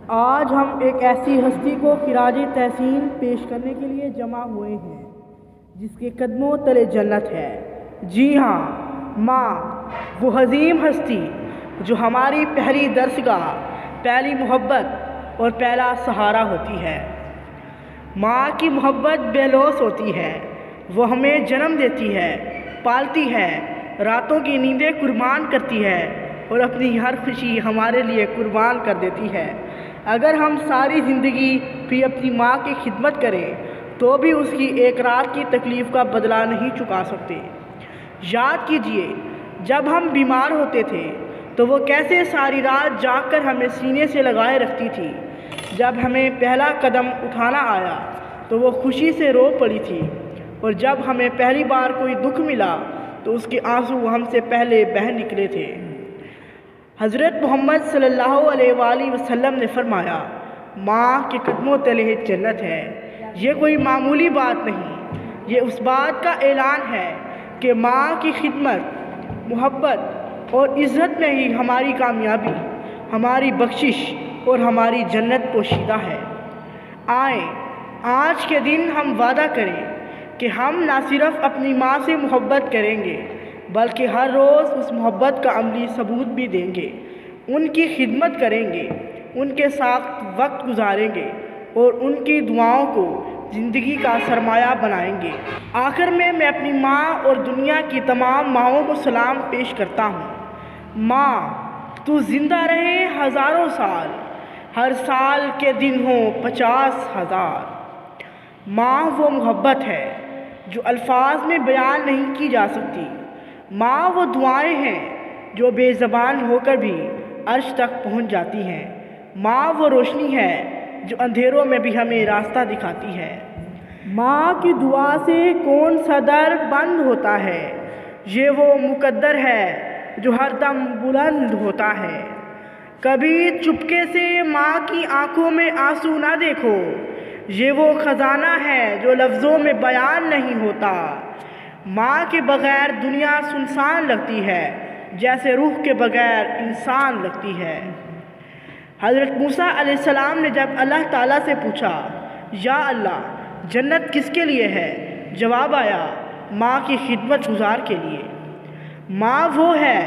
آج ہم ایک ایسی ہستی کو خراج تحسین پیش کرنے کے لیے جمع ہوئے ہیں جس کے قدموں تلے جنت ہے۔ جی ہاں، ماں، وہ عظیم ہستی جو ہماری پہلی درسگاہ، پہلی محبت اور پہلا سہارا ہوتی ہے۔ ماں کی محبت بے لوث ہوتی ہے۔ وہ ہمیں جنم دیتی ہے، پالتی ہے، راتوں کی نیندیں قربان کرتی ہے اور اپنی ہر خوشی ہمارے لیے قربان کر دیتی ہے۔ اگر ہم ساری زندگی بھی اپنی ماں کی خدمت کریں تو بھی اس کی ایک رات کی تکلیف کا بدلہ نہیں چکا سکتے۔ یاد کیجئے، جب ہم بیمار ہوتے تھے تو وہ کیسے ساری رات جاگ کر ہمیں سینے سے لگائے رکھتی تھی۔ جب ہمیں پہلا قدم اٹھانا آیا تو وہ خوشی سے رو پڑی تھی، اور جب ہمیں پہلی بار کوئی دکھ ملا تو اس کے آنسو ہم سے پہلے بہہ نکلے تھے۔ حضرت محمد صلی اللہ علیہ وآلہ وسلم نے فرمایا، ماں کے قدموں تلے جنت ہے۔ یہ کوئی معمولی بات نہیں، یہ اس بات کا اعلان ہے کہ ماں کی خدمت، محبت اور عزت میں ہی ہماری کامیابی، ہماری بخشش اور ہماری جنت پوشیدہ ہے۔ آئیں، آج کے دن ہم وعدہ کریں کہ ہم نہ صرف اپنی ماں سے محبت کریں گے بلکہ ہر روز اس محبت کا عملی ثبوت بھی دیں گے، ان کی خدمت کریں گے، ان کے ساتھ وقت گزاریں گے اور ان کی دعاؤں کو زندگی کا سرمایہ بنائیں گے۔ آخر میں اپنی ماں اور دنیا کی تمام ماؤں کو سلام پیش کرتا ہوں۔ ماں، تو زندہ رہے ہزاروں سال، ہر سال کے دن ہوں 50,000۔ ماں وہ محبت ہے جو الفاظ میں بیان نہیں کی جا سکتی۔ ماں وہ دعائیں ہیں جو بے زبان ہو کر بھی عرش تک پہنچ جاتی ہیں۔ ماں وہ روشنی ہے جو اندھیروں میں بھی ہمیں راستہ دکھاتی ہے۔ ماں کی دعا سے کون سا در بند ہوتا ہے، یہ وہ مقدر ہے جو ہر دم بلند ہوتا ہے۔ کبھی چپکے سے ماں کی آنکھوں میں آنسو نہ دیکھو، یہ وہ خزانہ ہے جو لفظوں میں بیان نہیں ہوتا۔ ماں کے بغیر دنیا سنسان لگتی ہے، جیسے روح کے بغیر انسان لگتی ہے۔ حضرت موسیٰ علیہ السلام نے جب اللہ تعالیٰ سے پوچھا، یا اللہ، جنت کس کے لیے ہے؟ جواب آیا، ماں کی خدمت گزار کے لیے۔ ماں وہ ہے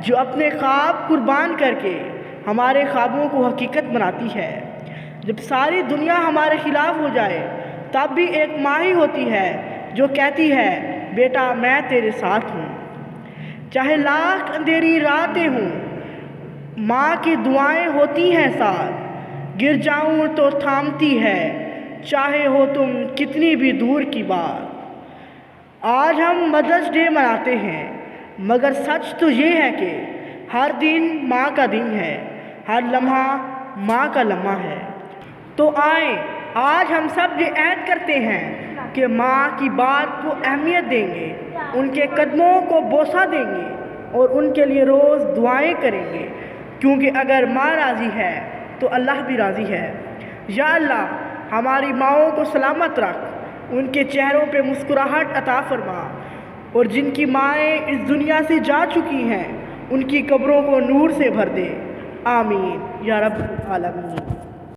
جو اپنے خواب قربان کر کے ہمارے خوابوں کو حقیقت بناتی ہے۔ جب ساری دنیا ہمارے خلاف ہو جائے تب بھی ایک ماں ہی ہوتی ہے جو کہتی ہے، بیٹا میں تیرے ساتھ ہوں۔ چاہے لاکھ اندھیری راتیں ہوں، ماں کی دعائیں ہوتی ہیں ساتھ۔ گر جاؤں تو تھامتی ہے، چاہے ہو تم کتنی بھی دور کی بات۔ آج ہم مدرس ڈے مناتے ہیں، مگر سچ تو یہ ہے کہ ہر دن ماں کا دن ہے، ہر لمحہ ماں کا لمحہ ہے۔ تو آئیں، آج ہم سب یہ عہد کرتے ہیں کہ ماں کی بات کو اہمیت دیں گے، ان کے قدموں کو بوسہ دیں گے اور ان کے لیے روز دعائیں کریں گے، کیونکہ اگر ماں راضی ہے تو اللہ بھی راضی ہے۔ یا اللہ، ہماری ماؤں کو سلامت رکھ، ان کے چہروں پہ مسکراہٹ عطا فرما، اور جن کی مائیں اس دنیا سے جا چکی ہیں ان کی قبروں کو نور سے بھر دے۔ آمین یا رب العالمین۔